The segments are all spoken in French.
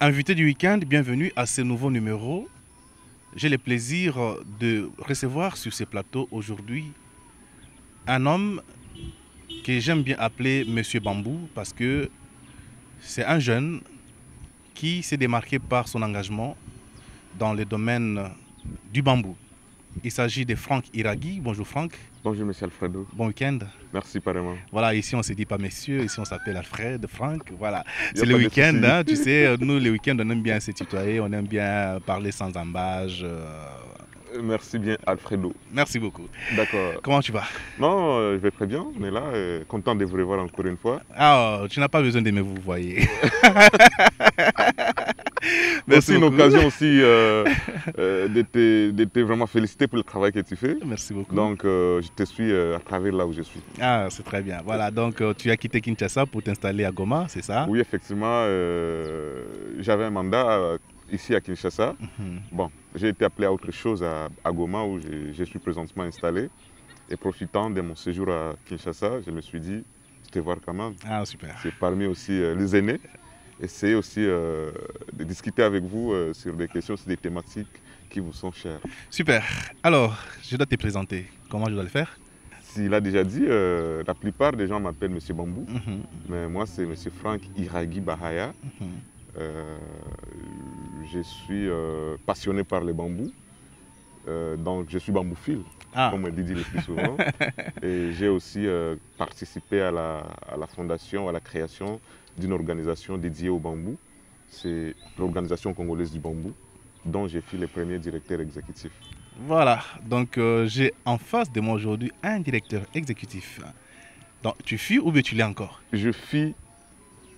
Invité du week-end, bienvenue à ce nouveau numéro. J'ai le plaisir de recevoir sur ce plateau aujourd'hui un homme que j'aime bien appeler Monsieur Bambou parce que c'est un jeune qui s'est démarqué par son engagement dans le domaine du bambou. Il s'agit de Franck Iragui. Bonjour Franck. Bonjour Monsieur Alfredo, Bon week-end. merci pareillement. Voilà, ici on ne se dit pas messieurs, ici on s'appelle Alfred, Franck. Voilà, Il n'y a c'est le pas de week-end, souci. hein, tu sais, nous les week-ends on aime bien se tutoyer, on aime bien parler sans embâge. Merci bien Alfredo. Merci beaucoup. D'accord. Comment tu vas? Non, je vais très bien. On est là, content de vous revoir encore une fois. Ah, tu n'as pas besoin de me vous voyez. Merci Aussi une beaucoup. occasion aussi de te vraiment féliciter pour le travail que tu fais. Merci beaucoup. Donc je te suis à travers là où je suis. Ah, c'est très bien. Voilà, donc tu as quitté Kinshasa pour t'installer à Goma, c'est ça? Oui, effectivement, j'avais un mandat ici à Kinshasa. Mhm. Bon, j'ai été appelé à autre chose à Goma où je suis présentement installé. Et profitant de mon séjour à Kinshasa, je me suis dit, je te voir quand même. Ah, super. C'est parmi aussi les aînés. Essayer aussi de discuter avec vous sur des questions, sur des thématiques qui vous sont chères. Super. Alors, je dois te présenter. Comment je dois le faire? S'il a déjà dit, la plupart des gens m'appellent Monsieur Bambou, Mhm, mais moi c'est Monsieur Franck Iragui Bahaya. mhm. Euh, je suis passionné par les bambous, donc je suis bambouphile, Ah, comme on dit le plus souvent. Et j'ai aussi participé à la fondation, à la création d'une organisation dédiée au bambou. C'est l'organisation congolaise du bambou, dont j'ai fait le premier directeur exécutif. voilà. Donc, j'ai en face de moi aujourd'hui un directeur exécutif. Donc, tu fuis ou bien tu l'es encore? Je suis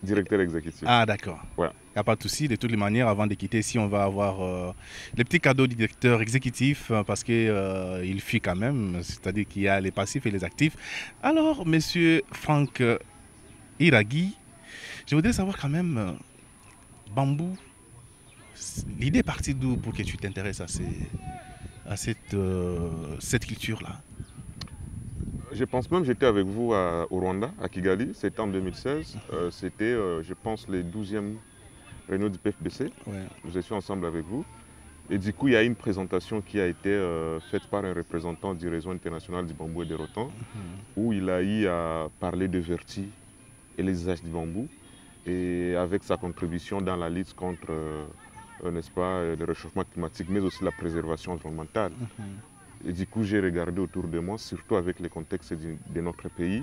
directeur exécutif. Ah, d'accord. Ouais. Il n'y a pas de souci. De toutes les manières, avant de quitter, si on va avoir les petits cadeaux du directeur exécutif, parce qu'il fuit quand même, c'est-à-dire qu'il y a les passifs et les actifs. Alors, monsieur Franck Iragui, je voudrais savoir quand même, bambou, l'idée est partie d'où pour que tu t'intéresses à cette culture-là? Je pense même que j'étais avec vous au Rwanda, à Kigali, c'était en 2016. C'était, je pense, les 12e réunions du PFBC. Ouais. Nous étions ensemble avec vous. Et du coup, il y a une présentation qui a été faite par un représentant du réseau international du bambou et des rotans, où il a eu à parler de vertu et les usages du bambou, et avec sa contribution dans la lutte contre, n'est-ce pas, le réchauffement climatique, mais aussi la préservation environnementale. Et du coup, j'ai regardé autour de moi, surtout avec le contexte de notre pays,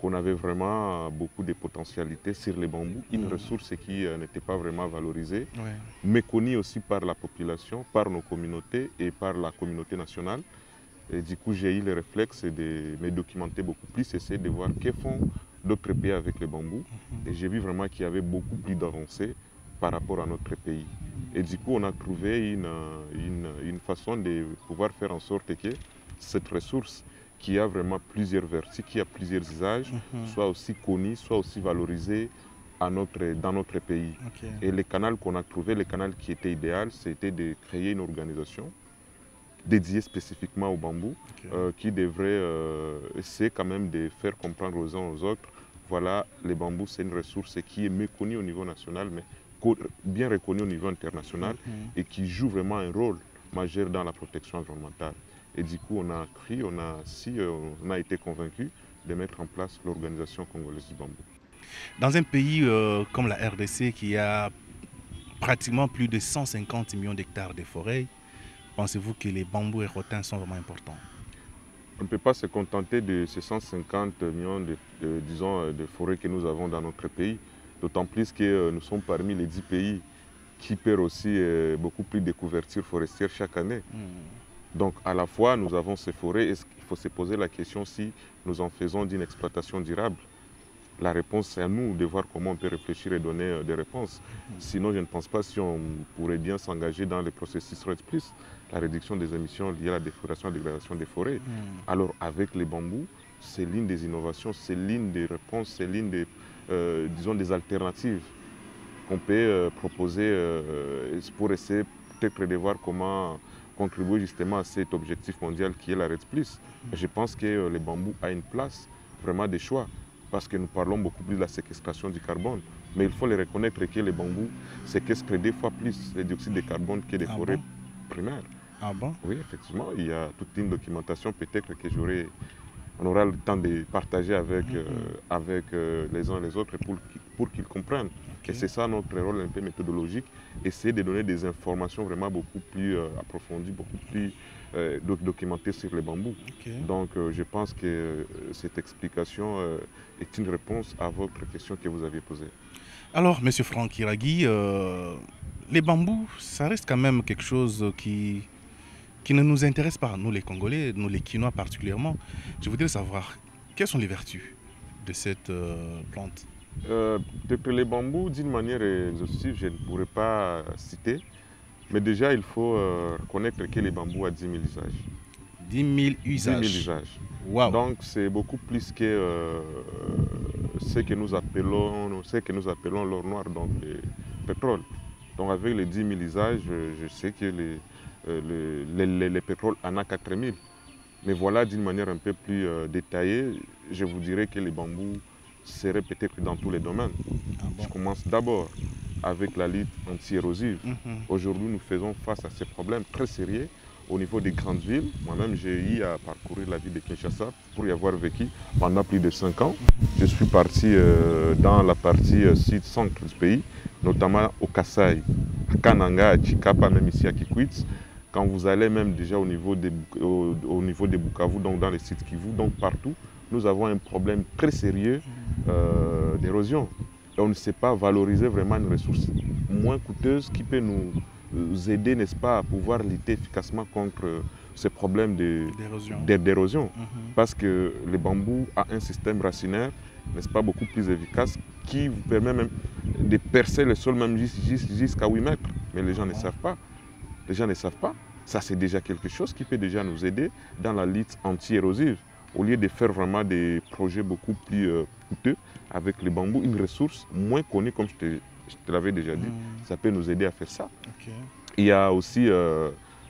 qu'on avait vraiment beaucoup de potentialités sur les bambous, une ressource qui n'était pas vraiment valorisée, Ouais. méconnue aussi par la population, par nos communautés et par la communauté nationale. Et du coup, j'ai eu le réflexe de me documenter beaucoup plus, essayer de voir que font d'autres pays avec le bambou. Et j'ai vu vraiment qu'il y avait beaucoup plus d'avancées par rapport à notre pays. Et du coup, on a trouvé une façon de pouvoir faire en sorte que cette ressource, qui a vraiment plusieurs vertus, qui a plusieurs usages, soit aussi connue, soit aussi valorisée dans notre pays. Ok. Et le canal qu'on a trouvé, le canal qui était idéal, c'était de créer une organisation dédiée spécifiquement au bambou, Ok. qui devrait essayer quand même de faire comprendre aux uns aux autres, voilà, le bambou c'est une ressource qui est méconnue au niveau national, mais bien reconnue au niveau international et qui joue vraiment un rôle majeur dans la protection environnementale. Et du coup, on a cru, on a été convaincu de mettre en place l'organisation congolaise du bambou. Dans un pays comme la RDC qui a pratiquement plus de 150 millions d'hectares de forêts, pensez-vous que les bambous et rotins sont vraiment importants? On ne peut pas se contenter de ces 150 millions disons, de forêts que nous avons dans notre pays, d'autant plus que nous sommes parmi les 10 pays qui perdent aussi beaucoup plus de couverture forestière chaque année. Donc à la fois, nous avons ces forêts, et il faut se poser la question si nous en faisons d'une exploitation durable. La réponse, c'est à nous de voir comment on peut réfléchir et donner des réponses. Sinon, je ne pense pas si on pourrait bien s'engager dans le processus REDD+, la réduction des émissions liées à la déforestation et la dégradation des forêts. Alors, avec les bambous, c'est l'une des innovations, c'est l'une des réponses, c'est l'une des, disons, des alternatives qu'on peut proposer pour essayer peut-être de voir comment contribuer justement à cet objectif mondial qui est la REDD+. Je pense que les bambous a une place, vraiment des choix. parce que nous parlons beaucoup plus de la séquestration du carbone. Mais il faut les reconnaître que les bambous séquestrent 2 fois plus le dioxyde de carbone que les forêts primaires. Ah bon? Oui, effectivement, il y a toute une documentation peut-être que on aura le temps de partager avec, les uns et les autres pour qu'ils comprennent. Okay. Et c'est ça notre rôle un peu méthodologique, essayer de donner des informations vraiment beaucoup plus approfondies, beaucoup plus documentées sur les bambous. Okay. Donc je pense que cette explication est une réponse à votre question que vous aviez posée. Alors, M. Franck Iraghi, les bambous, ça reste quand même quelque chose qui ne nous intéresse pas, nous les Congolais, nous les Quinois particulièrement. Je voudrais savoir, quelles sont les vertus de cette plante? Peut-être les bambous, d'une manière exhaustive, je ne pourrais pas citer. Mais déjà, il faut reconnaître que les bambous ont 10 000 usages. 10 000 usages. 10 000 usages. Wow. Donc, c'est beaucoup plus que ce que nous appelons l'or noir, donc le pétrole. Donc, avec les 10 000 usages, je sais que les pétroles en a 4 000. Mais voilà, d'une manière un peu plus détaillée, je vous dirais que les bambous seraient peut-être dans tous les domaines. Ah bon? Je commence d'abord avec la lutte anti-érosive. Aujourd'hui, nous faisons face à ces problèmes très sérieux au niveau des grandes villes. Moi-même, j'ai eu à parcourir la ville de Kinshasa pour y avoir vécu pendant plus de 5 ans. Je suis parti dans la partie sud-centre du pays, notamment au Kasaï, à Kananga, à Chikapa, même ici à Kikwit. Quand vous allez même déjà au niveau des Bukavu, donc dans les sites Kivu, donc partout, nous avons un problème très sérieux d'érosion. Et on ne sait pas valoriser vraiment une ressource moins coûteuse qui peut nous aider, n'est-ce pas, à pouvoir lutter efficacement contre ces problèmes d'érosion. Parce que le bambou a un système racinaire, n'est-ce pas, beaucoup plus efficace, qui vous permet même de percer le sol même jusqu'à 8 mètres. Mais les gens ne savent pas. Les gens ne savent pas. Ça, c'est déjà quelque chose qui peut déjà nous aider dans la lutte anti-érosive. Au lieu de faire vraiment des projets beaucoup plus coûteux avec le bambou, une ressource moins connue, comme je te l'avais déjà dit, ça peut nous aider à faire ça. Okay. Il y a aussi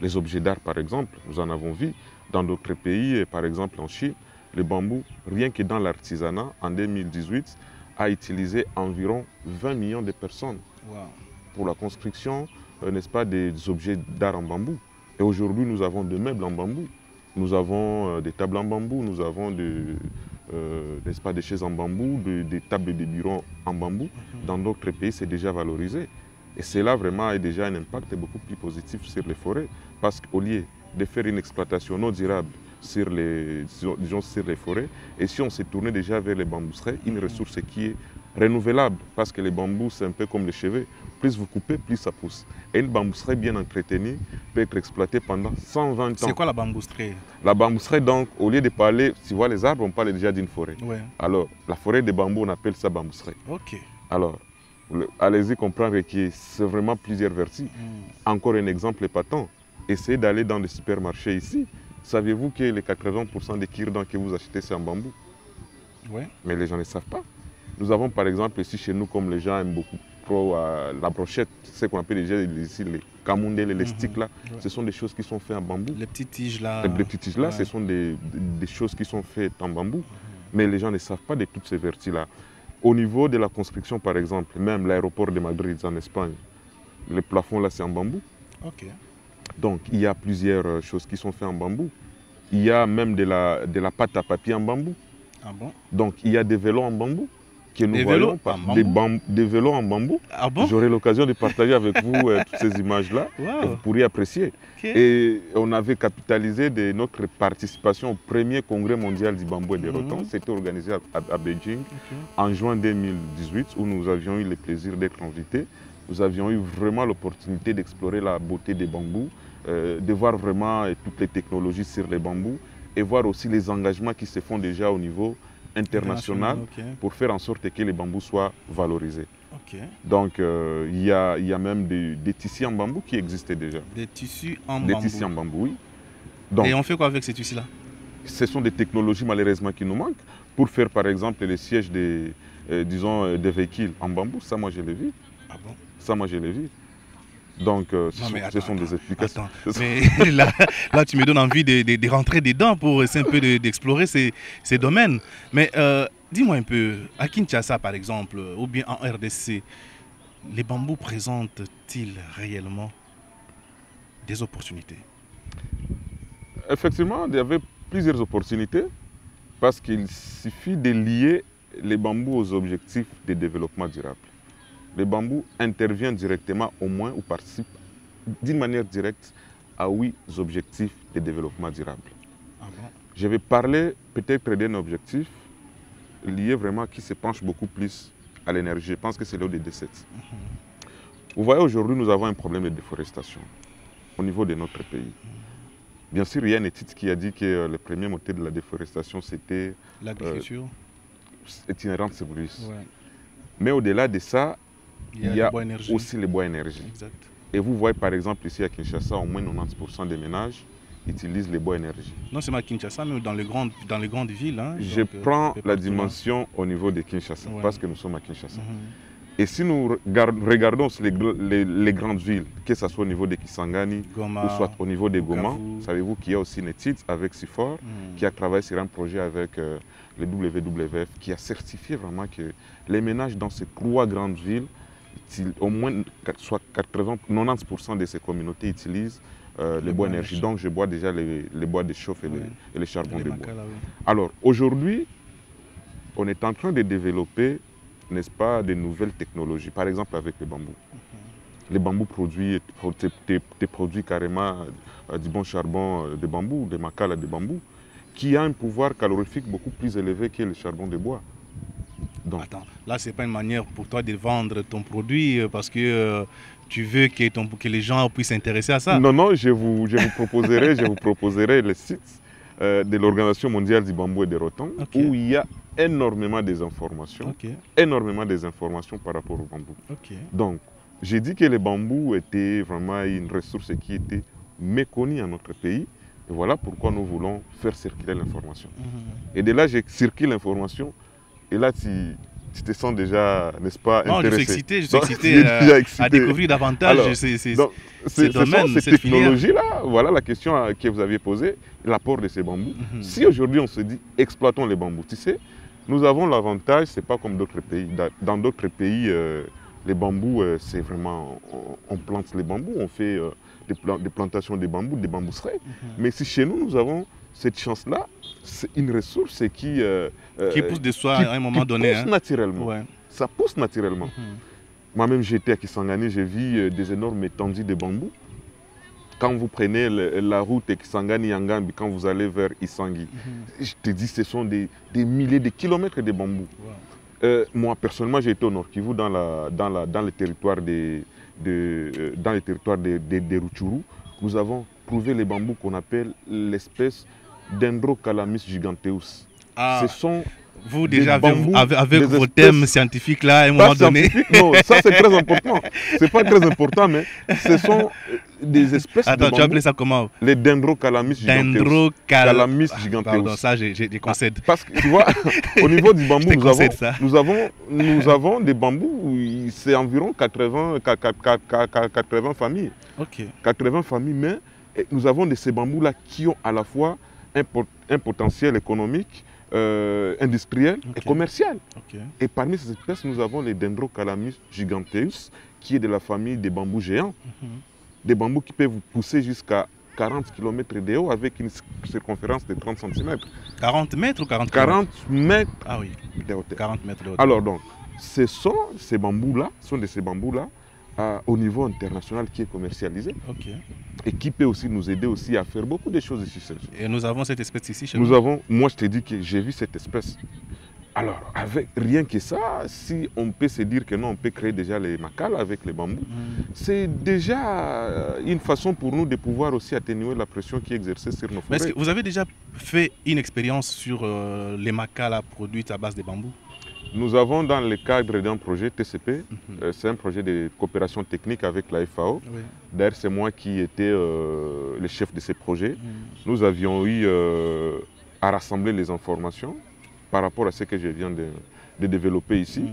les objets d'art, par exemple. Nous en avons vu dans d'autres pays, par exemple en Chine. Le bambou, rien que dans l'artisanat, en 2018, a utilisé environ 20 millions de personnes pour la construction, n'est-ce pas, des objets d'art en bambou. Et aujourd'hui, nous avons des meubles en bambou. Nous avons des tables en bambou, nous avons n'est-ce pas, des chaises en bambou, des tables de bureaux en bambou. Dans d'autres pays, c'est déjà valorisé. Et cela vraiment a déjà un impact beaucoup plus positif sur les forêts. Parce qu'au lieu de faire une exploitation non durable sur sur les forêts, et si on s'est tourné déjà vers les bambousseraies, une ressource qui est renouvelable. Parce que les bambous, c'est un peu comme les cheveux. Plus vous coupez, plus ça pousse. Et une bambousserie bien entretenue peut être exploitée pendant 120 ans. C'est quoi la bambousserie? La bambousserie, donc, au lieu de parler, tu vois les arbres, on parle déjà d'une forêt. Ouais. Alors, la forêt de bambou, on appelle ça bambousserie. Ok. Alors, allez-y comprendre que c'est vraiment plusieurs vertus. Encore un exemple épatant. Essayez d'aller dans les supermarchés ici. Saviez-vous que les 80% des cure-dents que vous achetez, c'est en bambou? Ouais. Mais les gens ne savent pas. Nous avons par exemple ici chez nous, comme les gens aiment beaucoup trop la brochette, ce qu'on appelle déjà ici les camundés, les sticks là, ce sont des choses qui sont faites en bambou. Les petites tiges là. Les petites tiges là, ce sont des choses qui sont faites en bambou. Mais les gens ne savent pas de toutes ces vertus là. Au niveau de la construction par exemple, même l'aéroport de Madrid en Espagne, le plafond là c'est en bambou. Ok. Donc il y a plusieurs choses qui sont faites en bambou. Il y a même de la pâte à papier en bambou. Ah bon? Donc il y a des vélos en bambou. Que nous voyons des vélos en bambou. Ah bon? J'aurai l'occasion de partager avec vous toutes ces images-là. Wow. Vous pourriez apprécier. Okay. Et on avait capitalisé de notre participation au premier congrès mondial du bambou et des rotans. C'était organisé à Beijing en juin 2018, où nous avions eu le plaisir d'être invités. Nous avions eu vraiment l'opportunité d'explorer la beauté des bambous, de voir vraiment toutes les technologies sur les bambous et voir aussi les engagements qui se font déjà au niveau international pour faire en sorte que les bambous soient valorisés. Donc il y a même des tissus en bambou qui existaient déjà. Des tissus en bambou? Des tissus en bambou, oui. Donc, et on fait quoi avec ces tissus-là? Ce sont des technologies malheureusement qui nous manquent. Pour faire par exemple les sièges des véhicules en bambou, ça moi je l'ai vu. Ah bon? Ça moi je l'ai vu. Donc, ce sont des explications. Mais là, tu me donnes envie de rentrer dedans pour essayer un peu d'explorer ces domaines. Mais Dis-moi un peu, à Kinshasa par exemple, ou bien en RDC, les bambous présentent-ils réellement des opportunités? Effectivement, il y avait plusieurs opportunités parce qu'il suffit de lier les bambous aux objectifs de développement durable. Le bambou intervient directement au moins ou participe d'une manière directe à 8 objectifs de développement durable. Ah bon? Je vais parler peut-être d'un objectif lié vraiment qui se penche beaucoup plus à l'énergie. Je pense que c'est l'ODD7. Vous voyez, aujourd'hui, nous avons un problème de déforestation au niveau de notre pays. Bien sûr, il y a une étude qui a dit que le premier moteur de la déforestation, c'était L'agriculture. itinérante sevrus. Ouais. Mais au-delà de ça, il y a le bois énergie. aussi les bois énergie. Exact. Et vous voyez par exemple ici à Kinshasa, au moins 90% des ménages utilisent les bois énergie. Non seulement à Kinshasa, mais dans les grandes villes. Hein, Je donc, prends la partout, dimension au niveau de Kinshasa, Ouais. parce que nous sommes à Kinshasa. hein. Et si nous regardons les grandes villes, que ce soit au niveau de Kisangani Goma, ou soit au niveau de Goma, Bukavu. savez-vous qu'il y a aussi une étude avec SIFOR qui a travaillé sur un projet avec le WWF qui a certifié vraiment que les ménages dans ces 3 grandes villes, au moins soit 90% de ces communautés utilisent les bois énergie. Donc je bois déjà les bois de chauffe et les charbons de bois. Makala, oui. Alors aujourd'hui, on est en train de développer, n'est-ce pas, de nouvelles technologies. Par exemple avec le bambou. Les bambous produits carrément du bon charbon de bambou, des makala de bambou, qui a un pouvoir calorifique beaucoup plus élevé que le charbon de bois. Donc, Attends, là, c'est pas une manière pour toi de vendre ton produit parce que tu veux que les gens puissent s'intéresser à ça. non, non, je vous proposerai le site de l'Organisation mondiale du bambou et des rotans, où il y a énormément des informations, par rapport au bambou. Donc, j'ai dit que le bambou était vraiment une ressource qui était méconnue dans notre pays. Et voilà pourquoi nous voulons faire circuler l'information. Et de là, j'ai circulé l'information. Et là, tu te sens déjà, n'est-ce pas, non, intéressé. Je suis excité, à découvrir davantage ces domaines, cette technologie-là. Voilà la question que vous aviez posée, l'apport de ces bambous. Si aujourd'hui on se dit, exploitons les bambous, tu sais, nous avons l'avantage, ce n'est pas comme d'autres pays. Dans d'autres pays, les bambous, c'est vraiment, on plante les bambous, on fait des plantations de bambous, des bambousseraies. Mais si chez nous, nous avons cette chance-là, c'est une ressource qui pousse de soi à un moment donné. Pousse naturellement. Ouais. Ça pousse naturellement. Moi-même, j'étais à Kisangani, j'ai vu des énormes étendues de bambous. Quand vous prenez la route Kisangani-Yangambi, quand vous allez vers Isangi, je te dis, ce sont des milliers de kilomètres de bambous. Wow. Moi, personnellement, j'ai été au Nord Kivu, dans le territoire des Rutshuru. Nous avons trouvé les bambous qu'on appelle l'espèce Dendrocalamus giganteus. Ah. Ce sont vous déjà avec vos thèmes scientifiques là, à un moment donné. Non, ça c'est très important. C'est pas très important, mais ce sont des espèces. Attends, tu as appelé ça comment? Les Dendrocalamus giganteus. Dendrocalamus giganteus. Pardon, ça je concède. Parce que tu vois, au niveau du bambou, nous avons des bambous, c'est environ 80 familles. 80 familles, mais nous avons de ces bambous là qui ont à la fois un potentiel économique, industriel et commercial. Et parmi ces espèces, nous avons les Dendrocalamus giganteus, qui est de la famille des bambous géants. Des bambous qui peuvent pousser jusqu'à 40 km de haut avec une circonférence de 30 cm. 40 mètres ou 40 km? 40 mètres de hauteur. 40 mètres de hauteur. Alors donc, ces bambous-là, sont de ces bambous-là, au niveau international qui est commercialisé et qui peut aussi nous aider aussi à faire beaucoup de choses ici. Et nous avons cette espèce ici chez nous. Moi je te dis que j'ai vu cette espèce. Alors, avec rien que ça, si on peut se dire que non, on peut créer déjà les makala avec les bambous, c'est déjà une façon pour nous de pouvoir aussi atténuer la pression qui est exercée sur nos forêts. Est-ce que vous avez déjà fait une expérience sur les makala produites à base de bambou? Nous avons dans le cadre d'un projet TCP, c'est un projet de coopération technique avec la FAO. D'ailleurs, c'est moi qui étais le chef de ce projet. Nous avions eu à rassembler les informations par rapport à ce que je viens de développer ici.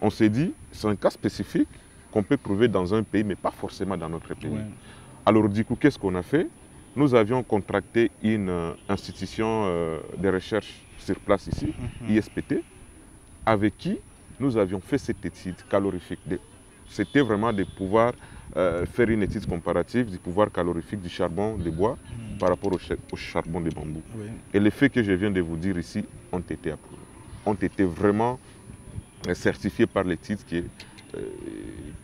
On s'est dit, c'est un cas spécifique qu'on peut trouver dans un pays, mais pas forcément dans notre pays. Alors du coup, qu'est-ce qu'on a fait? Nous avions contracté une institution de recherche sur place ici, ISPT, avec qui nous avions fait cette étude calorifique. C'était vraiment de pouvoir faire une étude comparative du pouvoir calorifique du charbon de bois par rapport au charbon de bambou. Oui. Et les faits que je viens de vous dire ici ont été approuvés, ont été vraiment certifiés par l'étude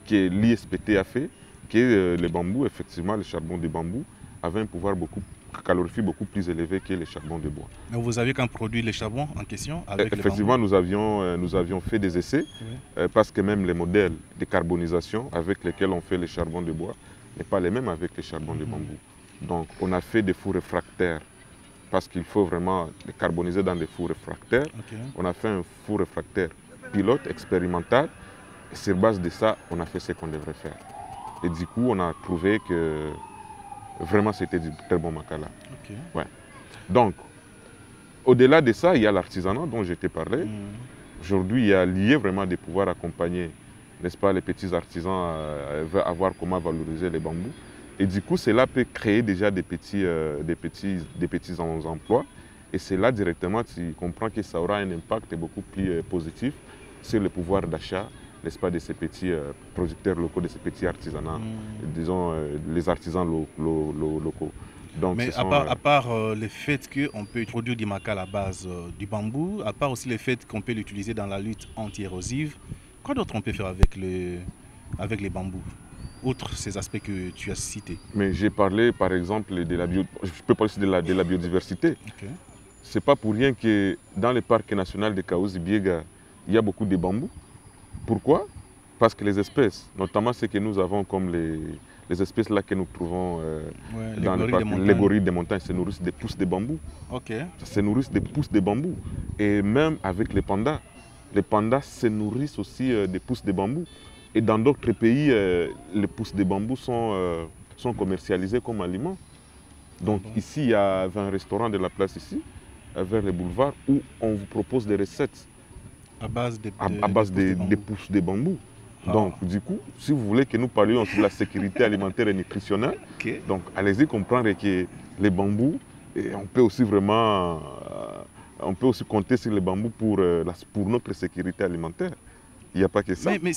que l'ISPT a fait, que le bambou, effectivement, le charbon de bambou, avait un pouvoir calorifique beaucoup plus élevé que le charbon de bois. Donc vous avez quand produit les charbons en question avec Effectivement, le bambou. nous avions fait des essais, Oui. parce que même les modèles de carbonisation avec lesquels on fait les charbons de bois n'est pas les mêmes avec les charbons de bambou. Donc on a fait des fours réfractaires, parce qu'il faut vraiment les carboniser dans des fours réfractaires. Okay. On a fait un four réfractaire pilote, expérimental, et sur base de ça, on a fait ce qu'on devrait faire. Et du coup, on a trouvé que vraiment c'était du très bon makala. Okay. Ouais. Donc, au-delà de ça, il y a l'artisanat dont je t'ai parlé. Aujourd'hui, il y a lié vraiment de pouvoir accompagner, n'est-ce pas, les petits artisans à voir comment valoriser les bambous. Et du coup, cela peut créer déjà des petits emplois. Et c'est là directement, tu comprends que ça aura un impact beaucoup plus positif sur le pouvoir d'achat, n'est-ce pas, de ces petits producteurs locaux, de ces petits artisanats, disons les artisans locaux. Donc, mais à part le fait qu'on peut produire du maca à la base du bambou, à part aussi le fait qu'on peut l'utiliser dans la lutte anti-érosive, quoi d'autre on peut faire avec les bambous, outre ces aspects que tu as cités? Mais j'ai parlé par exemple je peux parler aussi de la biodiversité. Okay. Ce n'est pas pour rien que dans le parc national de Kahuzi-Biega, il y a beaucoup de bambous. Pourquoi? Parce que les espèces, notamment ce que nous avons comme les espèces là que nous trouvons dans le parc, les gorilles des montagnes, se nourrissent des pousses de bambou. Okay. Se nourrissent des pousses de bambou. Et même avec les pandas se nourrissent aussi des pousses de bambou. Et dans d'autres pays, les pousses de bambou sont commercialisées comme aliment. Donc ici, il y a un restaurant de la place ici, vers le boulevard, où on vous propose des recettes à base des pousses de bambou. Donc, du coup, si vous voulez que nous parlions sur la sécurité alimentaire et nutritionnelle, okay, donc allez-y comprendre que les bambous, et on peut aussi vraiment, compter sur les bambous pour notre sécurité alimentaire. Il n'y a pas que ça. Mais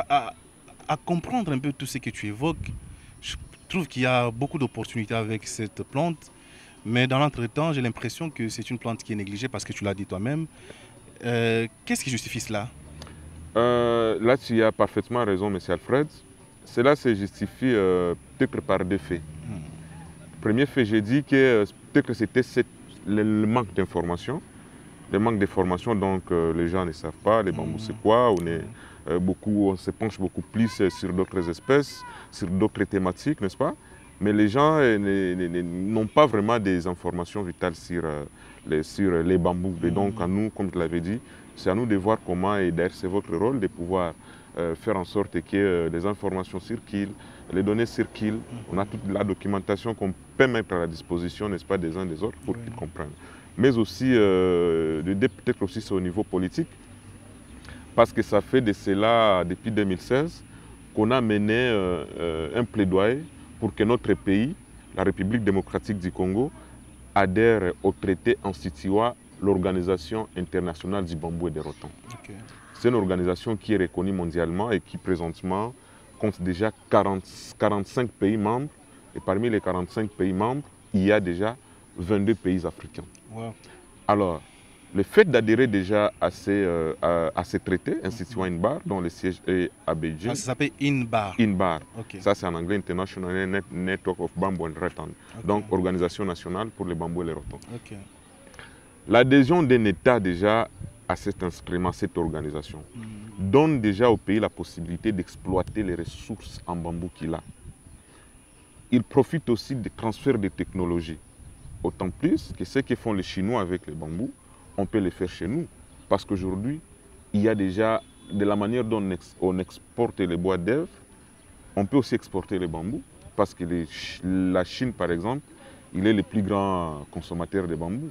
à comprendre un peu tout ce que tu évoques, je trouve qu'il y a beaucoup d'opportunités avec cette plante, mais dans l'entretemps, j'ai l'impression que c'est une plante qui est négligée parce que tu l'as dit toi-même. Qu'est-ce qui justifie cela? Là, tu as parfaitement raison, M. Alfred. Cela se justifie peut-être par deux faits. Premier fait, j'ai dit que peut-être que c'était le manque d'information. Le manque d'information, donc les gens ne savent pas les bambous c'est quoi. On se penche beaucoup plus sur d'autres espèces, sur d'autres thématiques, n'est-ce pas? Mais les gens n'ont pas vraiment des informations vitales sur les bambous. Et donc, à nous, comme je l'avais dit, c'est à nous de voir comment, et d'ailleurs c'est votre rôle, de pouvoir faire en sorte que les informations circulent, les données circulent. On a toute la documentation qu'on peut mettre à la disposition, n'est-ce pas, des uns des autres pour qu'ils comprennent. Mais aussi, peut-être aussi c'est au niveau politique, parce que ça fait de cela, depuis 2016, qu'on a mené un plaidoyer pour que notre pays, la République démocratique du Congo, adhère au traité instituant l'Organisation internationale du bambou et des rotans. Okay. C'est une organisation qui est reconnue mondialement et qui présentement compte déjà 45 pays membres. Et parmi les 45 pays membres, il y a déjà 22 pays africains. Wow. Alors, le fait d'adhérer déjà à ces traités instituant INBAR, dont le siège est à Beijing. Ça s'appelle INBAR. INBAR. Okay. Ça, c'est en anglais International Network of Bamboo and Rattan. Okay. Donc, Organisation nationale pour les bambous et les ratans. Okay. L'adhésion d'un État déjà à cet instrument, cette organisation, donne déjà au pays la possibilité d'exploiter les ressources en bambou qu'il a. Il profite aussi des transferts de technologies. Autant plus que ce que font les Chinois avec les bambous, on peut les faire chez nous. Parce qu'aujourd'hui, il y a déjà, de la manière dont on exporte les bois d'œuvre, on peut aussi exporter les bambous. Parce que la Chine, par exemple, il est le plus grand consommateur de bambou.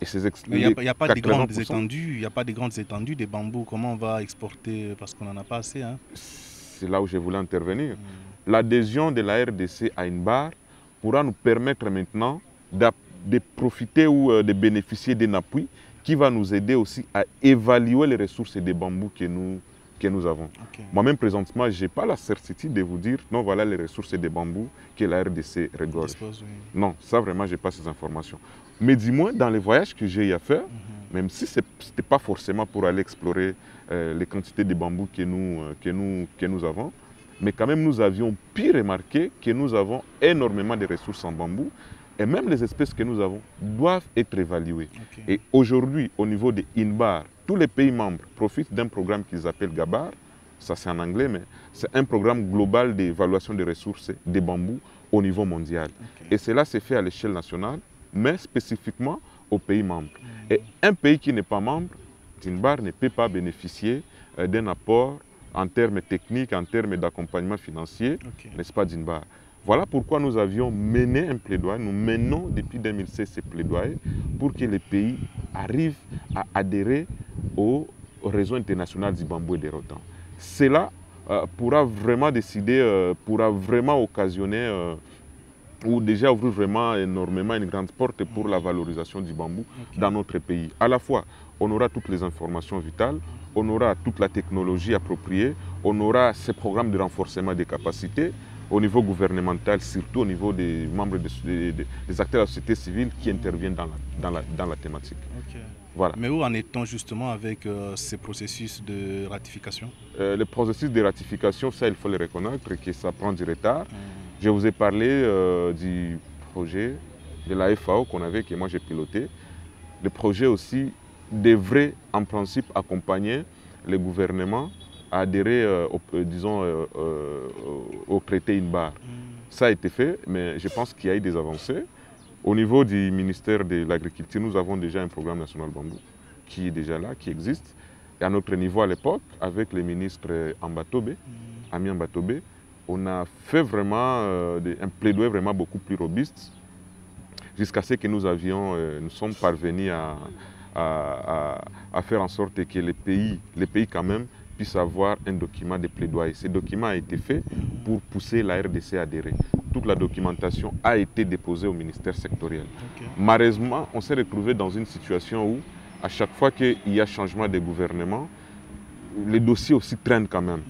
Il n'y a pas de grandes étendues, il n'y a pas de grandes étendues de bambous. Comment on va exporter? Parce qu'on n'en a pas assez. Hein? C'est là où je voulais intervenir. L'adhésion de la RDC à INBAR pourra nous permettre maintenant de profiter ou de bénéficier d'un appui qui va nous aider aussi à évaluer les ressources des bambous que nous avons. Okay. Moi-même, présentement, je n'ai pas la certitude de vous dire, non, voilà les ressources des bambous que la RDC regorge. Oui. Non, ça vraiment, je n'ai pas ces informations. Mais dis-moi, dans les voyages que j'ai eu à faire, même si ce n'était pas forcément pour aller explorer les quantités de bambous que nous avons, mais quand même, nous avions pu remarquer que nous avons énormément de ressources en bambou et même les espèces que nous avons doivent être évaluées. Okay. Et aujourd'hui, au niveau de INBAR, tous les pays membres profitent d'un programme qu'ils appellent GABAR, ça c'est en anglais, mais c'est un programme global d'évaluation des ressources des bambous au niveau mondial. Okay. Et cela s'est fait à l'échelle nationale, mais spécifiquement aux pays membres. Et un pays qui n'est pas membre d'INBAR ne peut pas bénéficier d'un apport en termes techniques, en termes d'accompagnement financier, okay, n'est-ce pas, d'INBAR. Voilà pourquoi nous avions mené un plaidoyer, nous menons depuis 2016 ce plaidoyer pour que les pays arrivent à adhérer au réseau international du bambou et des rotans. Cela pourra vraiment décider, pourra vraiment occasionner ou déjà ouvrir vraiment énormément une grande porte pour la valorisation du bambou, okay, dans notre pays. À la fois, on aura toutes les informations vitales, on aura toute la technologie appropriée, on aura ces programmes de renforcement des capacités au niveau gouvernemental, surtout au niveau des membres des acteurs de la société civile qui interviennent dans la thématique. Okay. Voilà. Mais où en est-on justement avec ces processus de ratification? Le processus de ratification, ça il faut le reconnaître, que ça prend du retard. Je vous ai parlé du projet de la FAO qu'on avait, que moi j'ai piloté. Le projet aussi devrait en principe accompagner les gouvernements à adhérer au traité INBAR. Ça a été fait, mais je pense qu'il y a eu des avancées. Au niveau du ministère de l'Agriculture, nous avons déjà un programme national bambou qui est déjà là, qui existe. Et à notre niveau à l'époque, avec le ministre Ambatobe, Ami Ambatobe, on a fait vraiment un plaidoyer vraiment beaucoup plus robuste jusqu'à ce que nous sommes parvenus à faire en sorte que les pays quand même puissent avoir un document de plaidoyer. Ce document a été fait pour pousser la RDC à adhérer. Toute la documentation a été déposée au ministère sectoriel. Okay. Malheureusement, on s'est retrouvé dans une situation où, à chaque fois qu'il y a changement de gouvernement, les dossiers aussi traînent quand même.